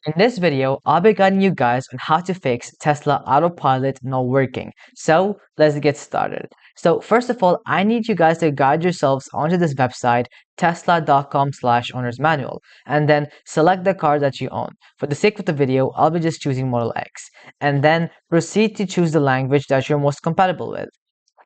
In this video, I'll be guiding you guys on how to fix Tesla Autopilot not working. So let's get started. So first of all, I need you guys to guide yourselves onto this website, tesla.com/owner's manual, and then select the car that you own. For the sake of the video, I'll be just choosing Model X, and then proceed to choose the language that you're most compatible with.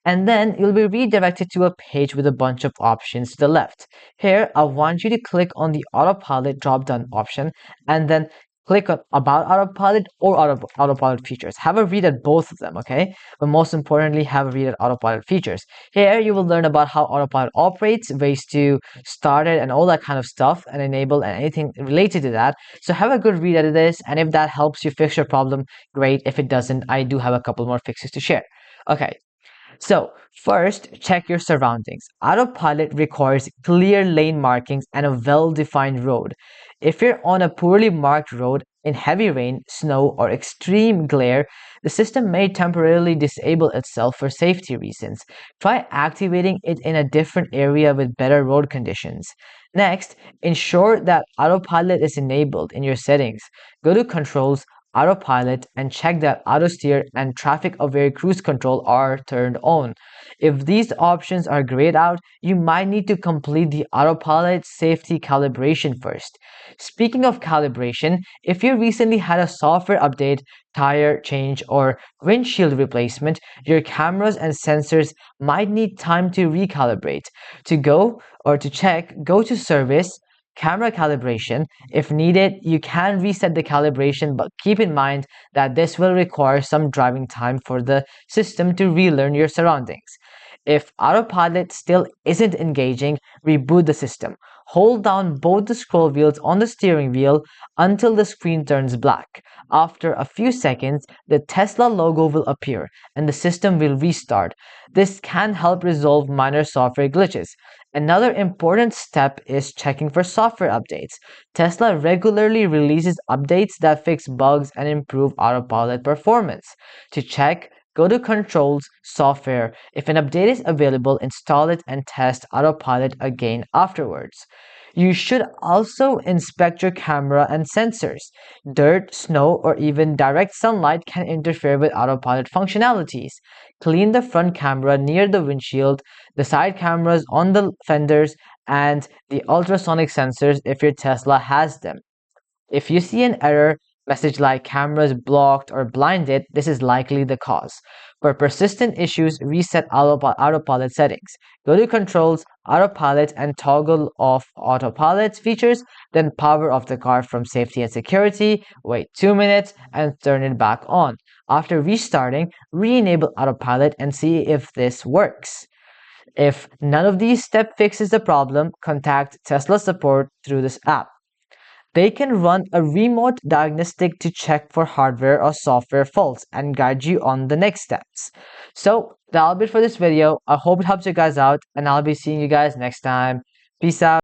And then you'll be redirected to a page with a bunch of options to the left. Here, I want you to click on the Autopilot drop-down option and then click on About Autopilot or Autopilot Features. Have a read at both of them, okay? But most importantly, have a read at Autopilot Features. Here, you will learn about how Autopilot operates, ways to start it, and all that kind of stuff, and enable and anything related to that. So have a good read at this, and if that helps you fix your problem, great. If it doesn't, I do have a couple more fixes to share. Okay, so first, check your surroundings. Autopilot requires clear lane markings and a well-defined road. If you're on a poorly marked road in heavy rain, snow, or extreme glare, the system may temporarily disable itself for safety reasons. Try activating it in a different area with better road conditions. Next, ensure that Autopilot is enabled in your settings. Go to Controls, Autopilot, and check that auto steer and traffic aware cruise control are turned on. If these options are grayed out, you might need to complete the Autopilot safety calibration first. Speaking of calibration, if you recently had a software update, tire change, or windshield replacement, your cameras and sensors might need time to recalibrate. To check, go to Service, Camera calibration. If needed, you can reset the calibration, but keep in mind that this will require some driving time for the system to relearn your surroundings. If Autopilot still isn't engaging, reboot the system. Hold down both the scroll wheels on the steering wheel until the screen turns black. After a few seconds, the Tesla logo will appear and the system will restart. This can help resolve minor software glitches. Another important step is checking for software updates. Tesla regularly releases updates that fix bugs and improve Autopilot performance. To check, go to Controls, Software. If an update is available, install it and test Autopilot again afterwards. You should also inspect your camera and sensors. Dirt, snow, or even direct sunlight can interfere with Autopilot functionalities. Clean the front camera near the windshield, the side cameras on the fenders, and the ultrasonic sensors if your Tesla has them. If you see an error message like cameras blocked or blinded, this is likely the cause. For persistent issues, reset Autopilot settings. Go to Controls, Autopilot, and toggle off Autopilot features, then power off the car from safety and security, wait 2 minutes, and turn it back on. After restarting, re-enable Autopilot and see if this works. If none of these steps fixes the problem, contact Tesla support through this app. They can run a remote diagnostic to check for hardware or software faults and guide you on the next steps. So that'll be it for this video. I hope it helps you guys out, and I'll be seeing you guys next time. Peace out.